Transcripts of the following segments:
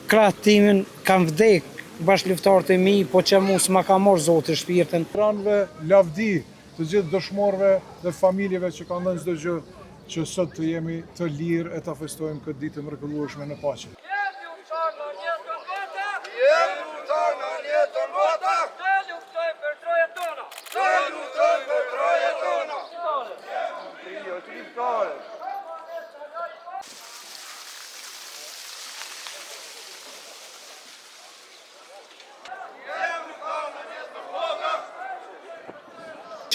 krahët timin kam vdek bashkëluftarët e mi, po që mu s'ma ka marrë Zoti shpirtin. Veteranëve lavdi të gjithë dëshmorëve dhe familjeve që kanë dhënë çdo gjë që sot të jemi të lirë e ta festojmë këtë ditë të mrekullueshme në paqe.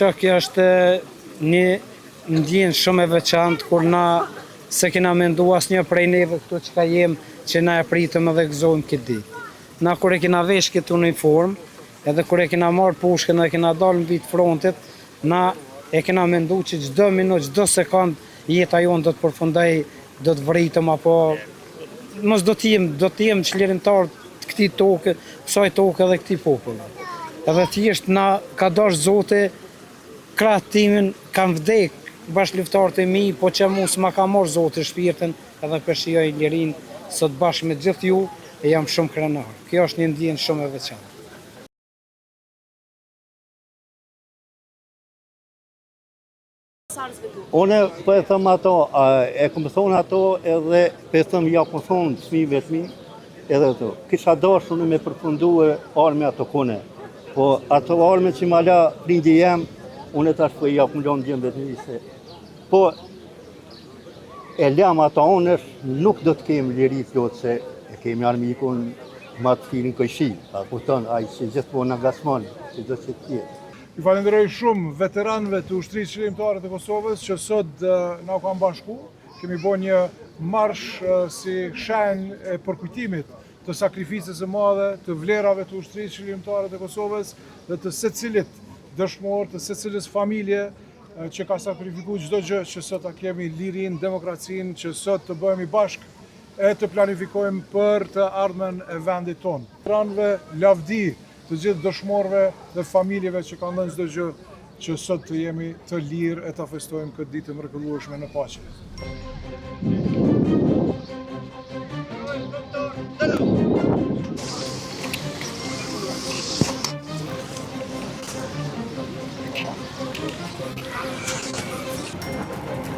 Kjo është një ndjenjë shumë e veçantë kur na se kena mendu asnjë prej neve këtu që ka jem që na e pritëm edhe gëzojmë këtë ditë. Na kur e kena vesh këtë uniform, edhe kur e kena marrë pushkën dhe kena dalë mbi të frontit, na e kena mendu që çdo minutë, çdo sekond jeta jonë do të përfundoj, do të vritëm apo mos do të jem çlirimtar të këtij toke, kësaj toke dhe këtij populli. Edhe thjesht na ka dashur Zoti krahët timin kam vdek bashkëluftarët e mi, po që mu s'ma ka marrë Zoti shpirtin edhe përshijoj lirinë sot bashkë me gjithë ju e jam shumë krenar. Kjo është një ndjenjë shumë e veçantë. Unë po e them ato, e kom thonë ato edhe po e them ja kom thonë fëmijëve të mi, edhe ato. Kisha dashur unë me përfunduar arme ato kone, po ato arme që ma la prindi jem, unë tash po ja kom lënë gjembë të mi se po e lam ato onësh, nuk do të kemi liri plot se e kemi armikun ma të filin këshi, a kupton, ai që gjithmonë na ngasmon, si do të tjetë. Ju falenderoj shumë veteranëve të ushtrisë qëllimtare të Kosovës që sot na u kanë bashku. Kemi bërë një marsh si shenjë e përkujtimit të sakrificës së madhe të vlerave të ushtrisë qëllimtare të Kosovës dhe të secilit dëshmor, të secilës familje që ka sakrifikuar çdo gjë që sot ta kemi lirinë, demokracinë, që sot të bëhemi bashkë e të planifikojmë për të ardhmen e vendit tonë. Veteranëve lavdi të gjithë dëshmorëve dhe familjeve që kanë dhënë çdo gjë që sot të jemi të lirë e ta festojmë këtë ditë të mrekullueshme në paqe.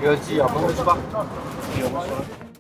Gözcü yapımcı bak.